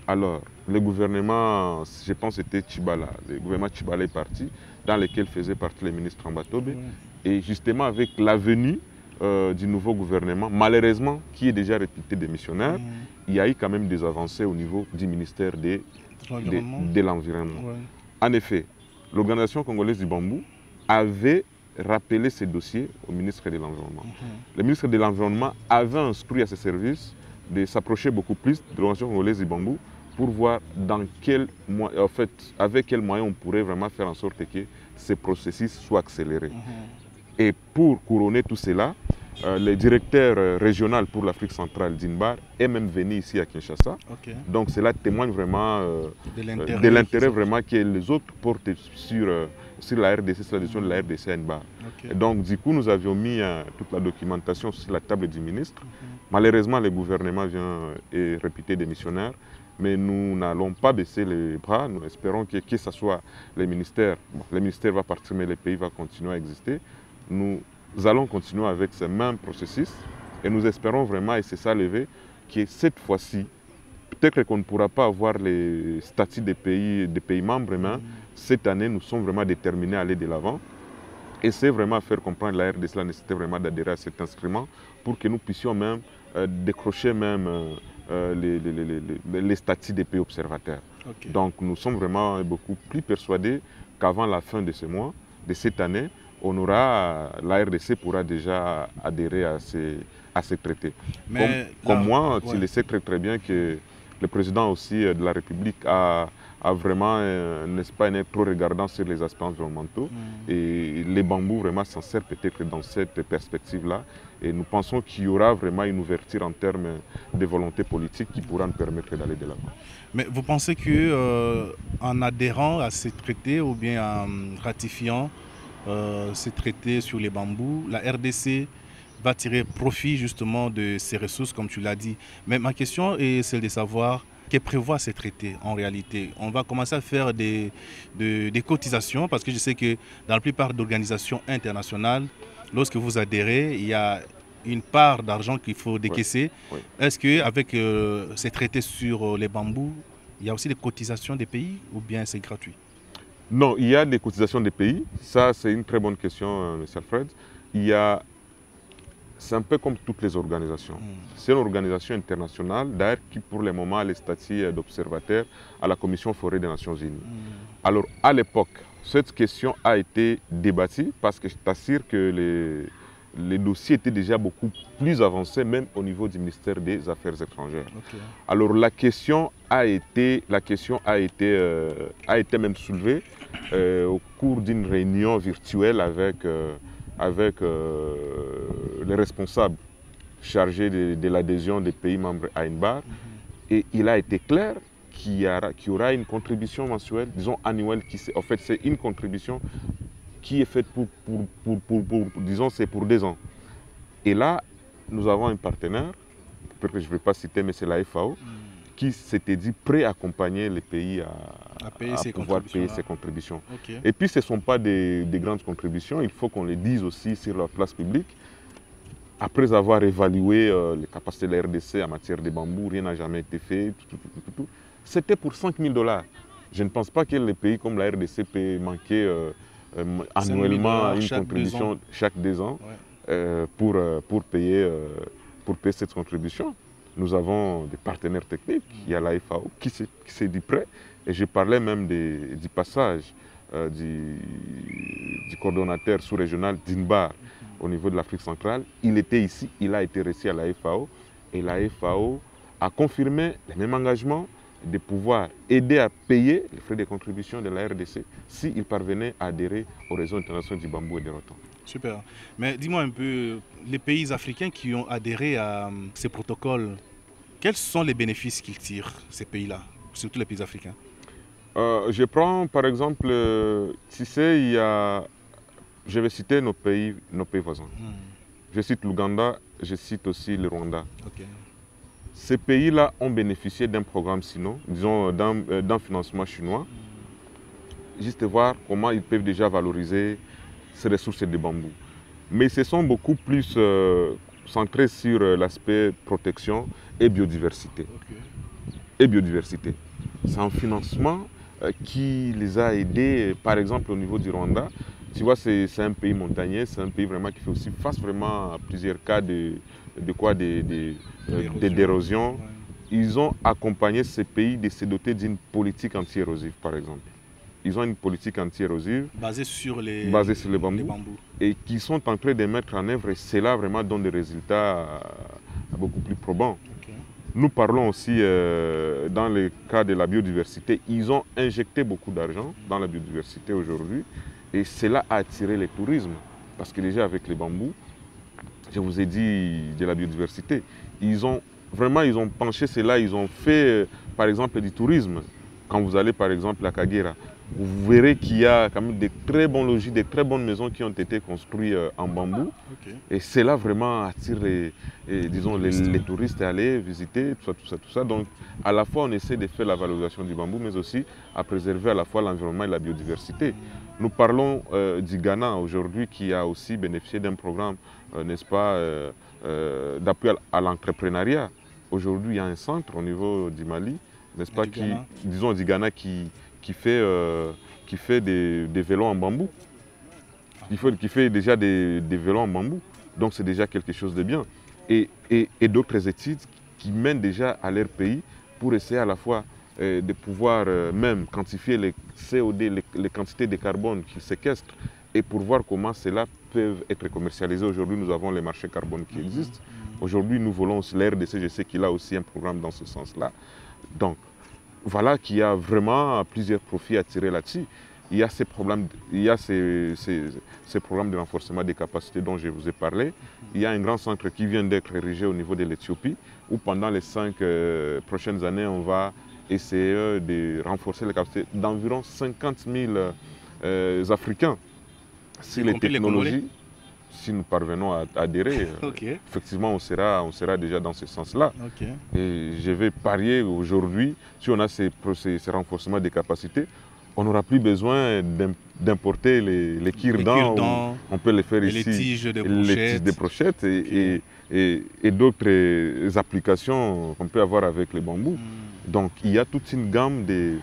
Alors, le gouvernement, je pense que c'était Tchibala, le gouvernement Tchibala est parti, dans lequel faisait partie le ministre Ambatobe. Et justement, avec la venue du nouveau gouvernement, malheureusement, qui est déjà réputé démissionnaire, il y a eu quand même des avancées au niveau du ministère de l'Environnement. En effet, l'Organisation congolaise du bambou avait rappelé ces dossiers au ministre de l'Environnement. Le ministre de l'Environnement avait instruit à ses services de s'approcher beaucoup plus de l'Organisation congolaise du bambou pour voir avec quels moyens on pourrait vraiment faire en sorte que ces processus soient accélérés. Et pour couronner tout cela, le directeur régional pour l'Afrique centrale d'INBAR est même venu ici à Kinshasa. Okay. Donc cela témoigne vraiment de l'intérêt vraiment que les autres portent sur la RDC, sur la décision de la RDC à INBAR. Okay. Et donc du coup, nous avions mis toute la documentation sur la table du ministre. Malheureusement, le gouvernement est réputé démissionnaire, mais nous n'allons pas baisser les bras. Nous espérons que ce soit le ministère. Bon, le ministère va partir, mais le pays va continuer à exister. Nous allons continuer avec ce même processus et nous espérons vraiment, et c'est ça levé, que cette fois-ci, peut-être qu'on ne pourra pas avoir les statuts des pays membres, mais cette année, nous sommes vraiment déterminés à aller de l'avant. Et c'est vraiment faire comprendre la RDC la nécessité vraiment d'adhérer à cet instrument pour que nous puissions même décrocher même les statuts des pays observateurs. Okay. Donc nous sommes vraiment beaucoup plus persuadés qu'avant la fin de ce mois, de cette année, la RDC pourra déjà adhérer à ces traités. Comme moi, tu le sais très bien que le président aussi de la République a vraiment, n'est-ce pas, être trop regardant sur les aspects environnementaux. Et les bambous vraiment s'en servent peut-être dans cette perspective-là. Et nous pensons qu'il y aura vraiment une ouverture en termes de volonté politique qui pourra nous permettre d'aller de l'avant. Mais vous pensez qu'en adhérant à ces traités ou bien en ratifiant ces traités sur les bambous, la RDC va tirer profit justement de ces ressources, comme tu l'as dit. Mais ma question est celle de savoir que prévoient ces traités en réalité. On va commencer à faire des cotisations parce que je sais que dans la plupart d'organisations internationales, lorsque vous adhérez, il y a une part d'argent qu'il faut Ouais, décaisser. ouais. Est-ce qu'avec ces traités sur les bambous, il y a aussi des cotisations des pays ou bien c'est gratuit? Non, il y a des cotisations des pays. Ça, c'est une très bonne question, M. Alfred. Il y a, c'est un peu comme toutes les organisations. C'est une organisation internationale, d'ailleurs, qui pour le moment a le statut d'observateur à la Commission forêt des Nations Unies. Alors, à l'époque, cette question a été débattue parce que je t'assure que les dossiers étaient déjà beaucoup plus avancés, même au niveau du ministère des Affaires étrangères. Ok. Alors la question a été même soulevée au cours d'une réunion virtuelle avec les responsables chargés de l'adhésion des pays membres à INBAR. Et il a été clair qu'il y aura une contribution mensuelle, disons annuelle, en fait c'est une contribution qui est faite disons c'est pour 2 ans. Et là, nous avons un partenaire, peut-être que je ne vais pas citer, mais c'est la FAO, qui s'était dit prêt à accompagner les pays à pouvoir payer ces contributions. Ok. Et puis ce ne sont pas des grandes contributions, il faut qu'on les dise aussi sur la place publique. Après avoir évalué les capacités de la RDC en matière de bambou, rien n'a jamais été fait. C'était pour 5 000 $. Je ne pense pas que les pays comme la RDC peuvent manquer annuellement une contribution chaque 2 ans pour payer cette contribution. Nous avons des partenaires techniques, il y a la FAO qui s'est dit prêt. Et je parlais même du passage du coordonnateur sous-régional d'INBAR au niveau de l'Afrique centrale. Il était ici, il a été reçu à la FAO et la FAO a confirmé les mêmes engagements de pouvoir aider à payer les frais de contribution de la RDC s'il parvenait à adhérer au réseau international du bambou et des rotons. Super. Mais dis-moi un peu, les pays africains qui ont adhéré à ces protocoles, quels sont les bénéfices qu'ils tirent, ces pays-là, surtout les pays africains? Je prends par exemple, tu sais, je vais citer nos pays voisins. Je cite l'Ouganda, je cite aussi le Rwanda. Okay. Ces pays-là ont bénéficié d'un programme sinon, disons d'un financement chinois, juste voir comment ils peuvent déjà valoriser ces ressources de bambou. Mais ce sont beaucoup plus centrés sur l'aspect protection et biodiversité. Okay. Et biodiversité. C'est un financement qui les a aidés, par exemple au niveau du Rwanda. Tu vois, c'est un pays montagneux, c'est un pays vraiment qui fait aussi face vraiment à plusieurs cas d'érosion. Ouais. Ils ont accompagné ces pays de se doter d'une politique anti-érosive, par exemple. Ils ont une politique anti-érosive basée sur les bambous et qui sont en train de mettre en œuvre, et cela vraiment donne des résultats beaucoup plus probants. Okay. Nous parlons aussi dans le cas de la biodiversité, ils ont injecté beaucoup d'argent dans la biodiversité aujourd'hui et cela a attiré le tourisme parce que déjà avec les bambous, je vous ai dit de la biodiversité, ils ont penché cela, ils ont fait par exemple du tourisme. Quand vous allez par exemple à Kagera, vous verrez qu'il y a quand même des très bons logis, des très bonnes maisons qui ont été construites en bambou. Okay. Et cela vraiment attire les touristes à aller visiter, tout ça. Donc à la fois on essaie de faire la valorisation du bambou, mais aussi à préserver à la fois l'environnement et la biodiversité. Nous parlons du Ghana aujourd'hui qui a aussi bénéficié d'un programme, n'est-ce pas, d'appui à l'entrepreneuriat. Aujourd'hui il y a un centre au niveau du Mali, n'est-ce pas, disons du Ghana qui fait des vélos en bambou, qui fait déjà des vélos en bambou. Donc c'est déjà quelque chose de bien. Et d'autres études qui mènent déjà à leur pays pour essayer à la fois de pouvoir même quantifier les CO2, les quantités de carbone qu'ils séquestrent et pour voir comment cela peut être commercialisé. Aujourd'hui, nous avons les marchés carbone qui existent. Aujourd'hui, nous voulons aussi la RDC, je sais qu'il a aussi un programme dans ce sens-là. Donc, voilà qu'il y a vraiment plusieurs profits à tirer là-dessus. Il y a ces programmes de renforcement des capacités dont je vous ai parlé. Il y a un grand centre qui vient d'être érigé au niveau de l'Éthiopie, où pendant les 5 prochaines années, on va essayer de renforcer les capacités d'environ 50 000 Africains. Si les technologies, si nous parvenons à adhérer, okay. Effectivement, on sera déjà dans ce sens-là. Okay. Et je vais parier aujourd'hui, si on a ces renforcements des capacités, on n'aura plus besoin d'importer les cure-dents. On peut les faire ici, les tiges de brochettes. Et et d'autres applications qu'on peut avoir avec le bambou. Donc il y a toute une gamme de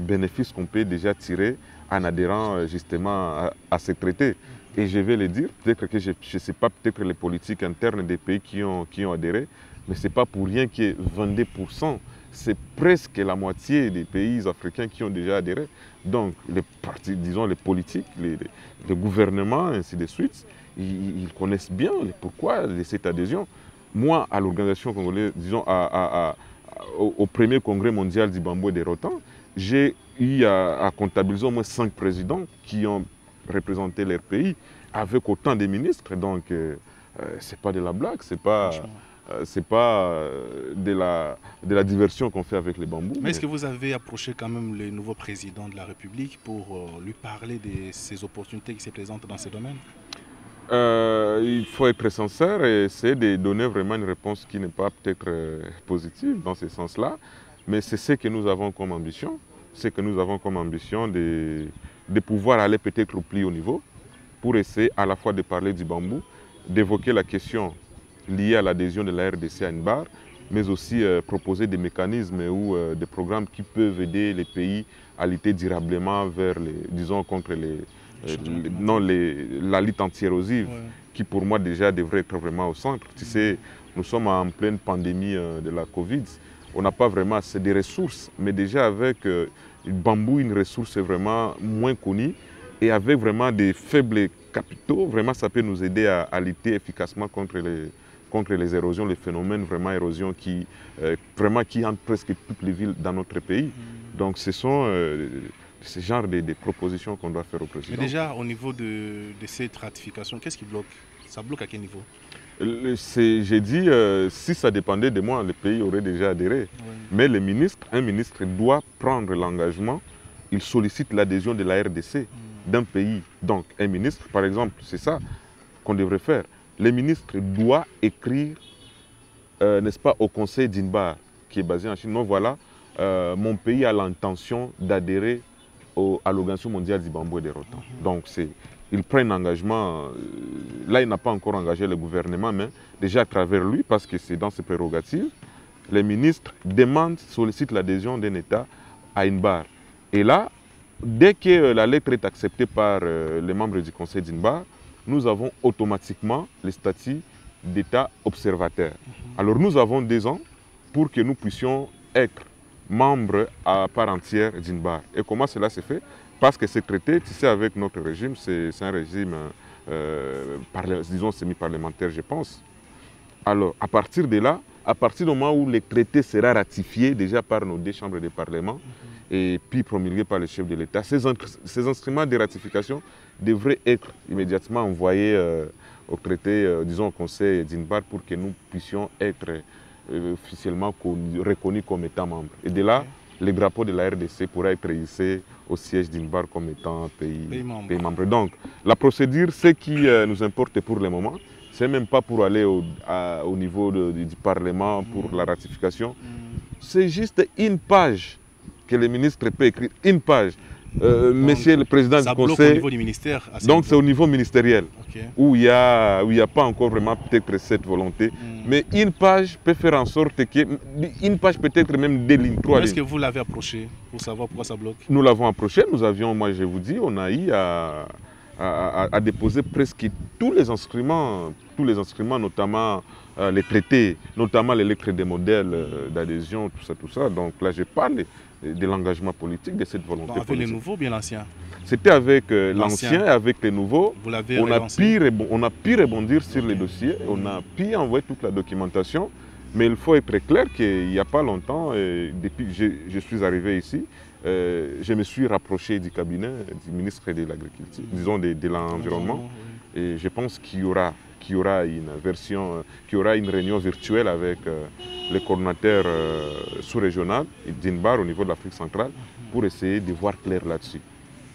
bénéfices qu'on peut déjà tirer en adhérant justement à ces traités. Et je vais le dire, peut-être que je ne sais pas, peut-être les politiques internes des pays qui ont adhéré, mais ce n'est pas pour rien qu'il y ait 22%. C'est presque la moitié des pays africains qui ont déjà adhéré. Donc les partis, disons les politiques, les gouvernements, ainsi de suite, ils connaissent bien pourquoi de cette adhésion. Moi, à l'organisation congolaise, disons au premier congrès mondial du bambou et des rotans, j'ai eu à comptabiliser au moins 5 présidents qui ont représenté leur pays avec autant de ministres. Donc, c'est pas de la blague, c'est pas de la diversion qu'on fait avec les bambous. Mais est-ce que vous avez approché quand même le nouveau président de la République pour lui parler de ces opportunités qui se présentent dans ce domaine? Il faut être sincère et essayer de donner vraiment une réponse qui n'est pas peut-être positive dans ce sens-là. Mais c'est ce que nous avons comme ambition. C'est que nous avons comme ambition de pouvoir aller peut-être au plus haut niveau pour essayer à la fois de parler du bambou, d'évoquer la question liée à l'adhésion de la RDC à une barre, mais aussi proposer des mécanismes ou des programmes qui peuvent aider les pays à lutter durablement vers disons, contre la lutte anti-érosive, qui pour moi déjà devrait être vraiment au centre. Tu sais, nous sommes en pleine pandémie de la Covid. On n'a pas vraiment assez de ressources, mais déjà avec le bambou, une ressource vraiment moins connue, et avec vraiment des faibles capitaux, vraiment ça peut nous aider à lutter efficacement contre les érosions, les phénomènes vraiment érosion qui hantent presque toutes les villes dans notre pays. Donc ce sont ce genre de propositions qu'on doit faire au président. Mais déjà, au niveau de cette ratification, qu'est-ce qui bloque? Ça bloque à quel niveau? J'ai dit, si ça dépendait de moi, le pays aurait déjà adhéré. Mais un ministre doit prendre l'engagement, il sollicite l'adhésion de la RDC d'un pays. Donc un ministre, par exemple, c'est ça qu'on devrait faire. Le ministre doit écrire, n'est-ce pas, au conseil d'Inbar, qui est basé en Chine. Non, voilà, mon pays a l'intention d'adhérer à l'Organisation mondiale du bambou et des rotans. Donc il prend un engagement, là il n'a pas encore engagé le gouvernement, mais déjà à travers lui, parce que c'est dans ses prérogatives, les ministres sollicitent l'adhésion d'un État à Inbar. Et là, dès que la lettre est acceptée par les membres du conseil d'Inbar, nous avons automatiquement le statut d'État observateur. Alors nous avons 2 ans pour que nous puissions être membres à part entière d'Inbar. Et comment cela se fait? Parce que ce traité, tu sais, avec notre régime, c'est un régime, disons, semi-parlementaire, je pense. Alors, à partir de là, à partir du moment où le traité sera ratifié déjà par nos 2 chambres de parlement et puis promulgué par le chef de l'État, ces instruments de ratification devraient être immédiatement envoyés au traité, disons, au conseil d'Inbar pour que nous puissions être officiellement reconnus comme étant membres. Et de là, le drapeau de la RDC pourra être hissé au siège d'Inbar comme étant pays membre. Donc, la procédure, ce qui nous importe pour le moment, ce n'est même pas pour aller au niveau du Parlement pour la ratification. C'est juste une page que le ministre peut écrire, une page. Monsieur le président du conseil, au niveau du ministère, donc c'est au niveau ministériel, où il n'y a pas encore vraiment peut-être cette volonté. Mais une page peut faire en sorte que, une page peut-être même 2 lignes, 3 lignes. Est-ce que vous l'avez approché pour savoir pourquoi ça bloque? Nous l'avons approché, nous avions, moi je vous dis, on a eu à déposer presque tous les instruments, notamment les traités, notamment les lettres des modèles d'adhésion, tout ça. Donc là je parle de l'engagement politique, de cette volonté politique. Avec les nouveaux ou bien l'ancien? C'était avec l'ancien et avec les nouveaux. Vous l'avez on a pu rebondir sur les dossiers, on a pu envoyer toute la documentation, mais il faut être clair qu'il n'y a pas longtemps, depuis que je suis arrivé ici, je me suis rapproché du cabinet du ministre de l'Agriculture, disons de l'Environnement, et je pense qu'il y aura une réunion virtuelle avec le coordonnateur sous-régional d'Inbar au niveau de l'Afrique centrale pour essayer de voir clair là-dessus.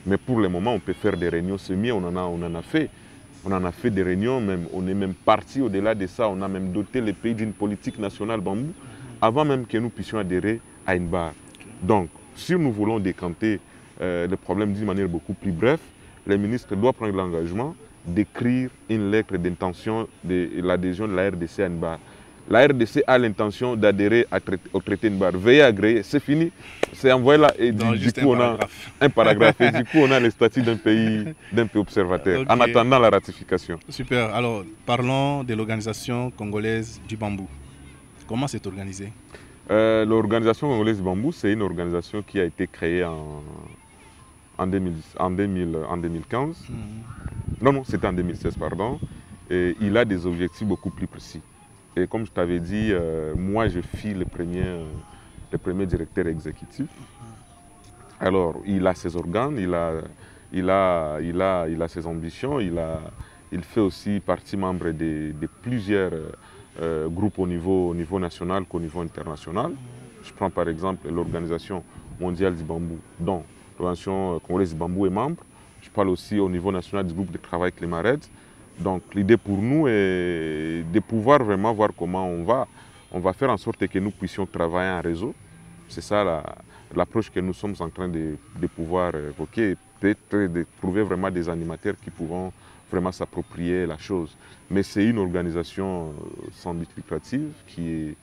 Mais pour le moment, on peut faire des réunions semi, on en a fait. On en a fait des réunions, même, on est même parti au-delà de ça, on a même doté les pays d'une politique nationale bambou, avant même que nous puissions adhérer à Inbar. Donc, si nous voulons décanter le problème d'une manière beaucoup plus brève, le ministre doit prendre l'engagement d'écrire une lettre d'intention de l'adhésion de la RDC à NBAR. La RDC a l'intention d'adhérer au traité NBAR. Veuillez agréer, c'est fini, c'est envoyé là. Et du coup, on a un paragraphe. Et du coup, on a le statut d'un pays observateur, en attendant la ratification. Super. Alors, parlons de l'organisation congolaise du bambou. Comment c'est organisé? L'organisation congolaise du bambou, c'est une organisation qui a été créée en 2015. Non, c'était en 2016, pardon. Et il a des objectifs beaucoup plus précis. Et comme je t'avais dit, moi, je suis le premier directeur exécutif. Alors, il a ses organes, il a ses ambitions, il fait aussi partie membre de plusieurs groupes au niveau national qu'au niveau international. Je prends par exemple l'Organisation mondiale du bambou, dont l'Organisation congolaise du bambou est membre. Je parle aussi au niveau national du groupe de travail Clémared. Donc l'idée pour nous est de pouvoir vraiment voir comment on va faire en sorte que nous puissions travailler en réseau. C'est ça l'approche que nous sommes en train de pouvoir évoquer, peut-être de trouver vraiment des animateurs qui pourront vraiment s'approprier la chose. Mais c'est une organisation sans but lucratif qui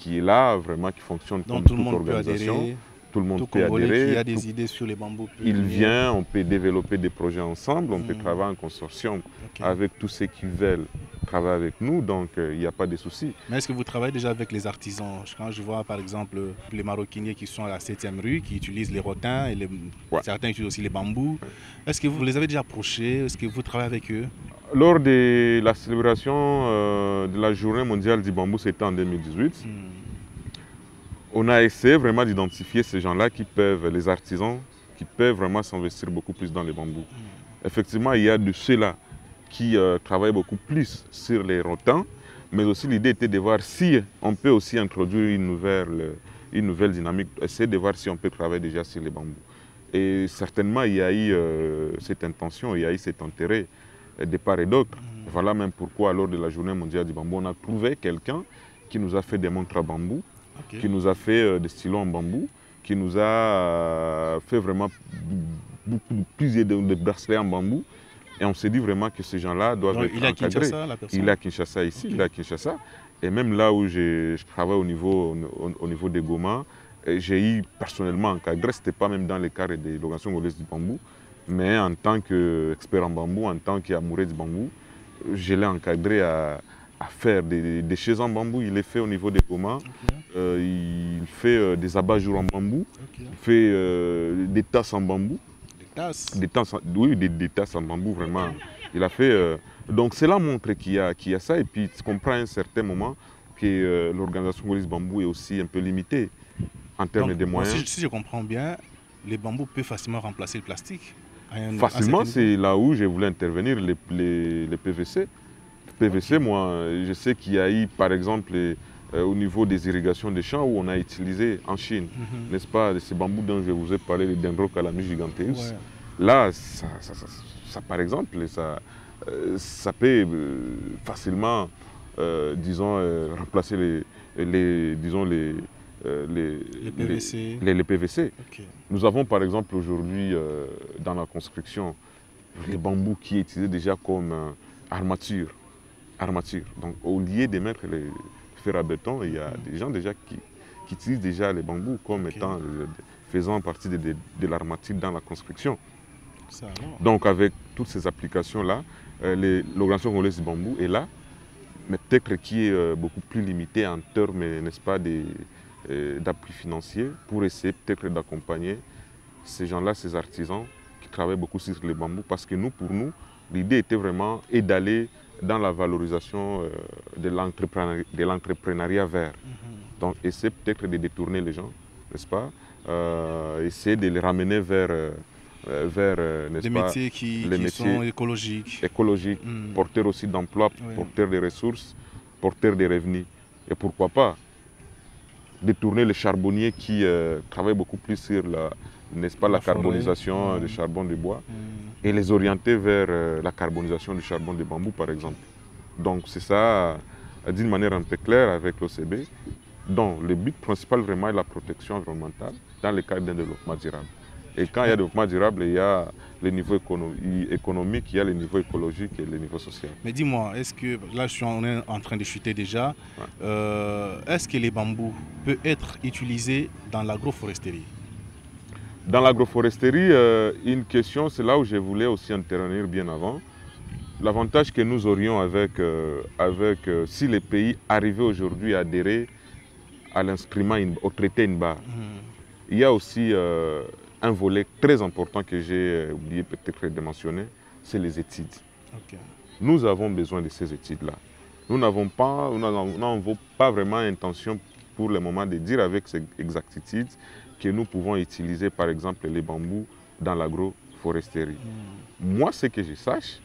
est là, vraiment, qui fonctionne comme toute organisation. Tout le monde peut adhérer. Qui a des idées sur les bambous. Il vient, on peut développer des projets ensemble, on peut travailler en consortium avec tous ceux qui veulent travailler avec nous, donc il n'y a pas de souci. Mais est-ce que vous travaillez déjà avec les artisans? Quand je vois par exemple les maroquiniers qui sont à la 7e rue, qui utilisent les rotins, et certains utilisent aussi les bambous, est-ce que vous les avez déjà approchés? Est-ce que vous travaillez avec eux? Lors de la célébration de la journée mondiale du bambou, c'était en 2018. On a essayé vraiment d'identifier ces gens-là les artisans, qui peuvent vraiment s'investir beaucoup plus dans les bambous. Effectivement, il y a de ceux-là qui travaillent beaucoup plus sur les rotins, mais aussi l'idée était de voir si on peut aussi introduire une nouvelle dynamique, essayer de voir si on peut travailler déjà sur les bambous. Et certainement, il y a eu cette intention, il y a eu cet intérêt de part et d'autre. Voilà même pourquoi, lors de la journée mondiale du bambou, on a trouvé quelqu'un qui nous a fait des montres à bambou, qui nous a fait des stylos en bambou, qui nous a fait vraiment plusieurs de bracelets en bambou. Et on s'est dit vraiment que ces gens-là doivent être encadrés. Il est à Kinshasa ici, il est à Kinshasa. Et même là où je travaille au niveau des Goma, j'ai eu personnellement encadré, ce n'était pas même dans le cadre de l'organisation congolaise du bambou, mais en tant qu'expert en bambou, en tant qu'amoureux du bambou, je l'ai encadré à faire des chaises en bambou. Il les fait au niveau des Goma, il fait des abat-jours en bambou, il fait des tasses en bambou. Des tasses, oui, des tasses en bambou, vraiment. Il a fait. Donc cela montre qu'il y a ça, et puis tu comprends à un certain moment que l'organisation congolaise bambou est aussi un peu limitée en termes de moyens. Si je comprends bien, les bambous peuvent facilement remplacer le plastique. Facilement, c'est là où je voulais intervenir, les PVC. PVC, moi, je sais qu'il y a eu, par exemple, au niveau des irrigations des champs où on a utilisé en Chine, n'est-ce pas, ces bambous dont je vous ai parlé, les Dendrocalamus giganteus. Là, ça, par exemple, ça peut facilement, disons, remplacer les PVC. Nous avons, par exemple, aujourd'hui, dans la construction, les bambous qui est utilisé déjà comme armature. Donc, au lieu de mettre les fer à béton, il y a des gens déjà qui utilisent déjà les bambous comme étant faisant partie de l'armature dans la construction. Donc, avec toutes ces applications-là, l'organisation congolaise du bambou est là, mais peut-être qui est beaucoup plus limitée en termes, n'est-ce pas, d'appui financier pour essayer peut-être d'accompagner ces gens-là, ces artisans qui travaillent beaucoup sur les bambous, parce que pour nous, l'idée était vraiment d'aller dans la valorisation de l'entrepreneuriat vert. Donc, essayer peut-être de détourner les gens, n'est-ce pas, essayer de les ramener vers des métiers qui sont écologiques. Porteurs aussi d'emplois, porteurs de ressources, porteurs de revenus. Et pourquoi pas détourner les charbonniers qui travaillent beaucoup plus sur la carbonisation du charbon de bois et les orienter vers la carbonisation du charbon de bambou, par exemple. Donc c'est ça, d'une manière un peu claire avec l'OCB, dont le but principal vraiment est la protection environnementale dans le cadre d'un développement durable. Et quand il y a développement durable, il y a le niveau économique, il y a le niveau écologique et le niveau social. Mais dis-moi, est-ce que, là on est en train de chuter déjà, Ouais. est-ce que les bambous peuvent être utilisés dans l'agroforesterie? Dans l'agroforesterie, une question, c'est là où je voulais aussi intervenir bien avant. L'avantage que nous aurions si les pays arrivaient aujourd'hui à adhérer à l'instrument, au traité INBAR, il y a aussi un volet très important que j'ai oublié peut-être de mentionner, c'est les études. Okay. Nous avons besoin de ces études-là. Nous n'avons pas vraiment intention pour le moment de dire avec exactitude que nous pouvons utiliser par exemple les bambous dans l'agroforesterie. Moi, ce que je sache,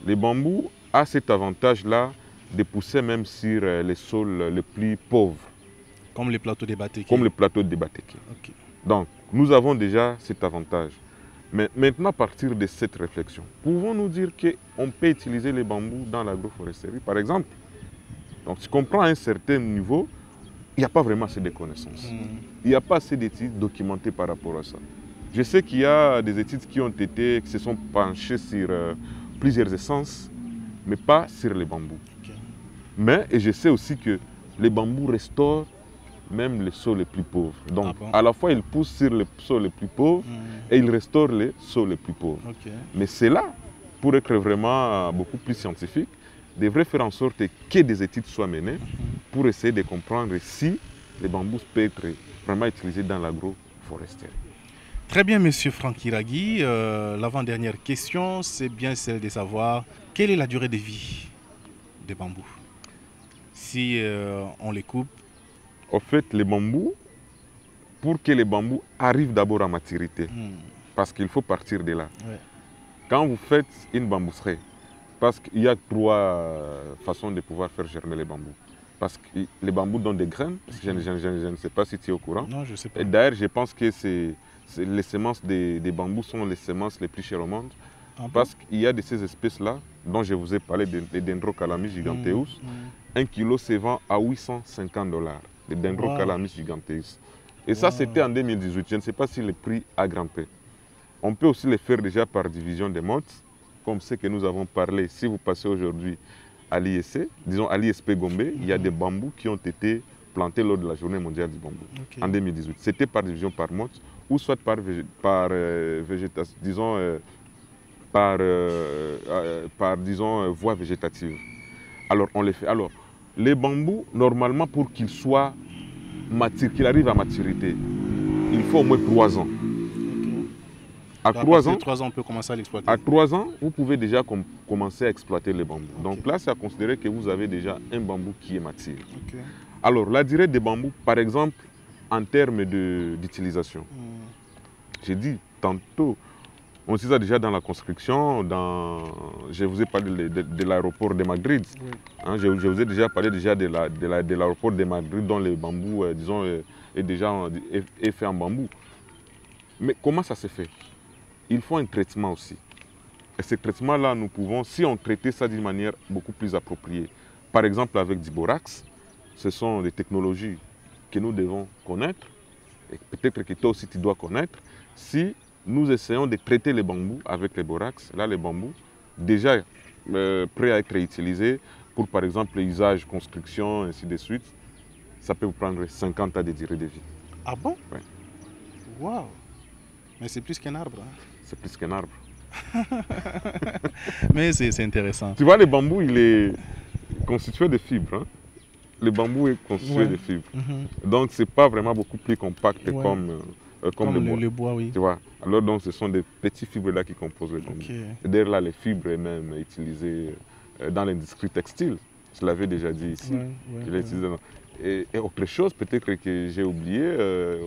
les bambous a cet avantage-là de pousser même sur les sols les plus pauvres. Comme les plateaux de Bateke. Comme les plateaux de Bateke. Okay. Donc, nous avons déjà cet avantage. Mais maintenant, à partir de cette réflexion, pouvons-nous dire qu'on peut utiliser les bambous dans l'agroforesterie, par exemple? Donc, si on prend à un certain niveau, il n'y a pas vraiment assez de connaissances. Il n'y a pas assez d'études documentées par rapport à ça. Je sais qu'il y a des études qui se sont penchées sur plusieurs essences, mais pas sur les bambous. Okay. Et je sais aussi que les bambous restaurent même les sols les plus pauvres. Donc, à la fois, ils poussent sur les sols les plus pauvres et ils restaurent les sols les plus pauvres. Okay. Mais cela, pour être vraiment beaucoup plus scientifique, devrait faire en sorte que des études soient menées pour essayer de comprendre si les bambous peuvent être vraiment utilisés dans l'agroforesterie. Très bien, monsieur Franck Iragui. L'avant-dernière question, c'est bien celle de savoir quelle est la durée de vie des bambous si on les coupe. En fait, les bambous, pour que les bambous arrivent d'abord à maturité, parce qu'il faut partir de là. Ouais. Quand vous faites une bambousserie, parce qu'il y a 3 façons de pouvoir faire germer les bambous. Parce que les bambous donnent des graines, parce que je ne sais pas si tu es au courant. Non, je ne sais pas. Et d'ailleurs, je pense que les semences des bambous sont les semences les plus chères au monde. Parce qu'il y a de ces espèces-là, dont je vous ai parlé, des Dendrocalamis giganteus. 1 kilo se vend à $850. Les Dendrocalamis giganteus. Et ça, c'était en 2018. Je ne sais pas si le prix a grimpé. On peut aussi les faire déjà par division des mottes, comme ce que nous avons parlé. Si vous passez aujourd'hui à l'ISC, disons à l'ISP Gombe, il y a des bambous qui ont été plantés lors de la journée mondiale du bambou en 2018. C'était par division par motte ou soit par végétation, disons, disons, voie végétative. Alors, on les fait. Alors, les bambous, normalement, pour qu'ils soient matures, qu'ils arrivent à maturité, il faut au moins 3 ans. À 3 ans, 3 ans, on peut commencer à l'exploiter. À 3 ans, vous pouvez déjà commencer à exploiter les bambous. Donc là, c'est à considérer que vous avez déjà un bambou qui est mature. Alors, la durée des bambous, par exemple, en termes d'utilisation, j'ai dit tantôt, on utilise ça déjà dans la construction, je vous ai parlé de l'aéroport de Madrid. Oui. Hein, je vous ai déjà parlé de l'aéroport de Madrid dont le bambou, disons, est fait en bambou. Mais comment ça se fait? Il faut un traitement aussi. Et ce traitement-là, nous pouvons, si on traitait ça d'une manière beaucoup plus appropriée, par exemple avec du borax, ce sont des technologies que nous devons connaître, et peut-être que toi aussi tu dois connaître. Si nous essayons de traiter les bambous avec les borax, là les bambous, déjà prêts à être utilisés pour par exemple l'usage, construction, ainsi de suite, ça peut vous prendre 50 ans de durée de vie. Ah bon? Oui. Waouh! Mais c'est plus qu'un arbre. Hein? C'est plus qu'un arbre. Mais c'est intéressant. Tu vois, le bambou, il est constitué de fibres. Hein? Le bambou est constitué de fibres. Donc, ce n'est pas vraiment beaucoup plus compact comme le bois. Oui. Tu vois? Alors, donc, ce sont des petits fibres là qui composent le bambou. Et d'ailleurs, là, les fibres même utilisées dans l'industrie textile. Je l'avais déjà dit ici. Et autre chose, peut-être que j'ai oublié,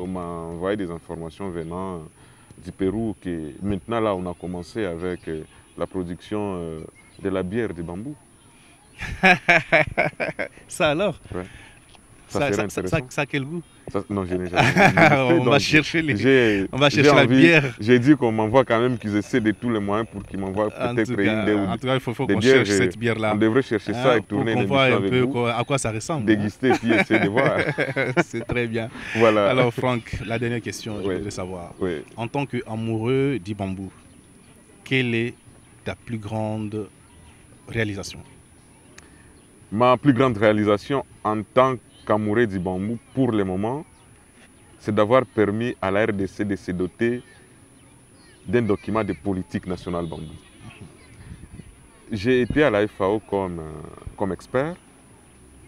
on m'a envoyé des informations venant du Pérou, que maintenant là on a commencé avec la production de la bière de bambou. Ça alors? Ouais. ça serait intéressant. Ça a quel goût? Non, je n'ai jamais. On va chercher la bière. J'ai dit qu'on m'envoie quand même, qu'ils essaient de tous les moyens pour qu'ils m'envoient peut-être une des En tout cas, il faut qu'on bières, cherche cette bière-là. On devrait chercher ça et tourner une émission avec vous. À quoi ça ressemble. Déguster et puis essayer de voir. C'est très bien. Voilà. Alors Franck, la dernière question, je voudrais savoir. Oui. En tant qu'amoureux du bambou, quelle est ta plus grande réalisation? Ma plus grande réalisation en tant qu'amoureux du bambou, pour le moment, c'est d'avoir permis à la RDC de se doter d'un document de politique nationale bambou. J'ai été à la FAO comme expert.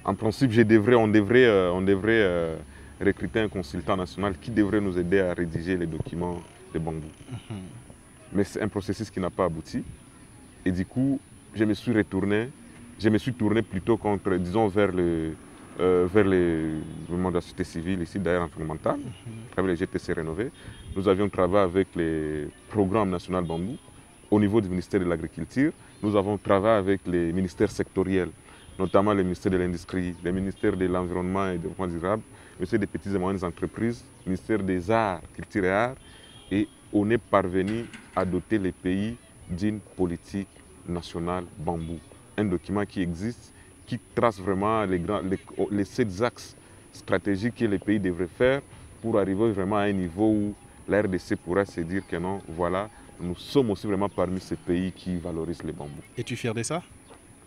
En principe, on devrait recruter un consultant national qui devrait nous aider à rédiger les documents de bambou. Mais c'est un processus qui n'a pas abouti. Et du coup, je me suis tourné plutôt vers le mouvement de la société civile ici, d'ailleurs environnementale, avec les GTC rénovés. Nous avions travaillé avec les programmes nationaux bambou au niveau du ministère de l'Agriculture. Nous avons travaillé avec les ministères sectoriels, notamment le ministère de l'Industrie, le ministère de l'Environnement et du Développement durable, le ministère des Petites et Moyennes Entreprises, le ministère des Arts, Culture et Arts. Et on est parvenu à doter les pays d'une politique nationale bambou. Un document qui existe, qui trace vraiment les 7 axes stratégiques que les pays devraient faire pour arriver vraiment à un niveau où la RDC pourra se dire que non, voilà, nous sommes aussi vraiment parmi ces pays qui valorisent les bambous. Es-tu fier de ça?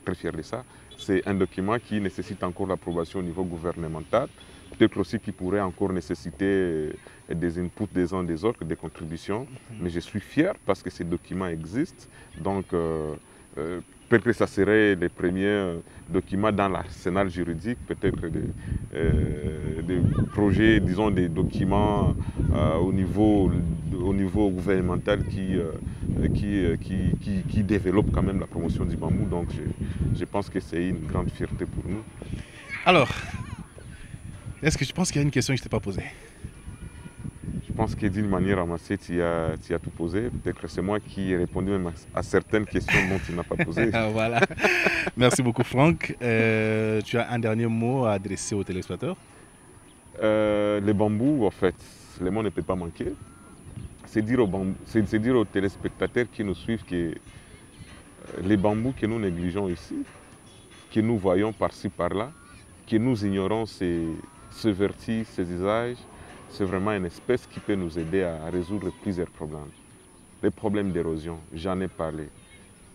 Très fier de ça. C'est un document qui nécessite encore l'approbation au niveau gouvernemental, peut-être aussi qui pourrait encore nécessiter des inputs des uns des autres, des contributions. Mais je suis fier parce que ces documents existent. Donc, peut-être que ça serait les premiers documents dans l'arsenal juridique, peut-être des projets, disons des documents au niveau gouvernemental qui développent quand même la promotion du bambou. Donc je pense que c'est une grande fierté pour nous. Alors, est-ce que tu penses qu'il y a une question que je ne t'ai pas posée? Je pense que d'une manière ramassée, tu as tout posé. Peut-être que c'est moi qui ai répondu même à certaines questions dont tu n'as pas posé. Voilà. Merci beaucoup Franck. Tu as un dernier mot à adresser aux téléspectateurs? Les bambous, en fait, le mot ne peut pas manquer. C'est dire aux téléspectateurs qui nous suivent que les bambous que nous négligeons ici, que nous voyons par-ci, par-là, que nous ignorons ces vertus, ces usages, c'est vraiment une espèce qui peut nous aider à résoudre plusieurs problèmes. Les problèmes d'érosion, j'en ai parlé.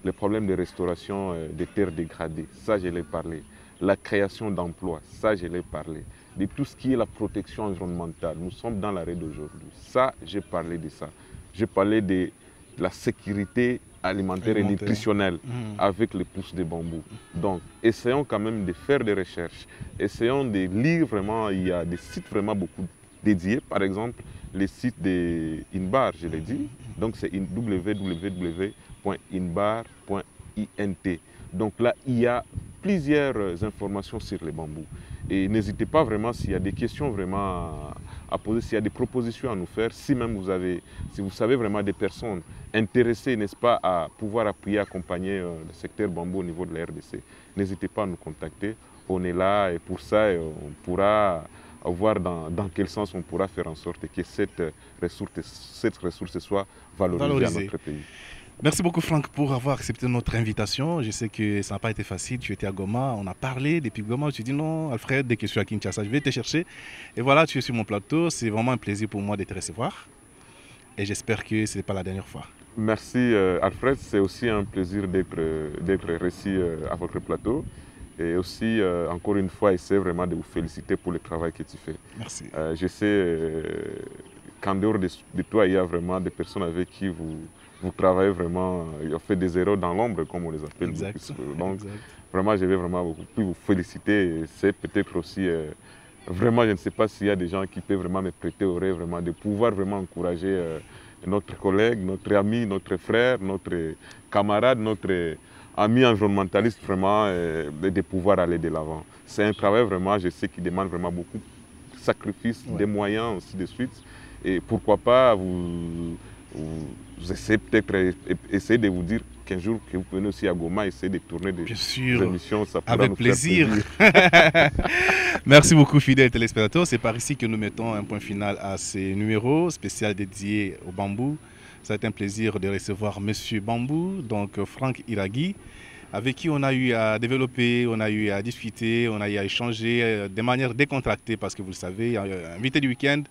Les problèmes de restauration des terres dégradées, ça je l'ai parlé. La création d'emplois, ça je l'ai parlé. De tout ce qui est la protection environnementale, nous sommes dans l'arrêt d'aujourd'hui. Ça, j'ai parlé de ça. J'ai parlé de la sécurité alimentaire et nutritionnelle avec les pousses de bambou. Donc, essayons quand même de faire des recherches. Essayons de lire vraiment, il y a des sites vraiment beaucoup dédiés. Par exemple, le site de INBAR, je l'ai dit. Donc, c'est www.inbar.int. Donc là, il y a plusieurs informations sur les bambous. Et n'hésitez pas vraiment, s'il y a des questions vraiment à poser, s'il y a des propositions à nous faire, si vous savez vraiment des personnes intéressées, n'est-ce pas, à pouvoir appuyer, accompagner le secteur bambou au niveau de la RDC, n'hésitez pas à nous contacter. On est là et pour ça, on pourra voir dans quel sens on pourra faire en sorte que cette ressource soit valorisée dans notre pays. Merci beaucoup Franck pour avoir accepté notre invitation. Je sais que ça n'a pas été facile, tu étais à Goma, on a parlé depuis Goma, tu dis non Alfred, dès que je suis à Kinshasa, je vais te chercher. Et voilà, tu es sur mon plateau, c'est vraiment un plaisir pour moi de te recevoir. Et j'espère que ce n'est pas la dernière fois. Merci Alfred, c'est aussi un plaisir d'être ici à votre plateau. Et aussi, encore une fois, essayer vraiment de vous féliciter pour le travail que tu fais. Merci. Je sais qu'en dehors de toi, il y a vraiment des personnes avec qui vous travaillez vraiment, on fait des erreurs dans l'ombre, comme on les appelle. Exact. Donc, vraiment, je vais vraiment beaucoup vous féliciter. C'est peut-être aussi, vraiment, je ne sais pas s'il y a des gens qui peuvent vraiment me prêter oreille, vraiment, de pouvoir vraiment encourager notre collègue, notre ami, notre frère, notre camarade, notre ami environnementaliste, vraiment, de pouvoir aller de l'avant. C'est un travail vraiment, je sais, qui demande vraiment beaucoup de sacrifices, des moyens, ainsi de suite. Et pourquoi pas vous essayez peut-être de vous dire qu'un jour que vous venez aussi à Goma essayer de tourner des Bien sûr, émissions, ça pourra avec nous plaisir. faire plaisir. Merci beaucoup, fidèles téléspectateurs. C'est par ici que nous mettons un point final à ces numéros spéciaux dédiés au bambou. Ça a été un plaisir de recevoir Monsieur Bambou, donc Franck Iragui, avec qui on a eu à développer, on a eu à discuter, on a eu à échanger de manière décontractée, parce que vous le savez, invité du week-end,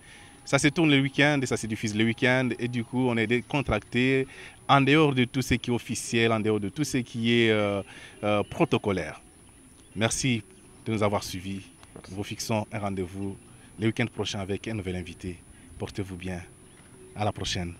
ça se tourne le week-end et ça se diffuse le week-end, et du coup on est décontracté en dehors de tout ce qui est officiel, en dehors de tout ce qui est protocolaire. Merci de nous avoir suivis. Nous vous fixons un rendez-vous le week-end prochain avec un nouvel invité. Portez-vous bien. À la prochaine.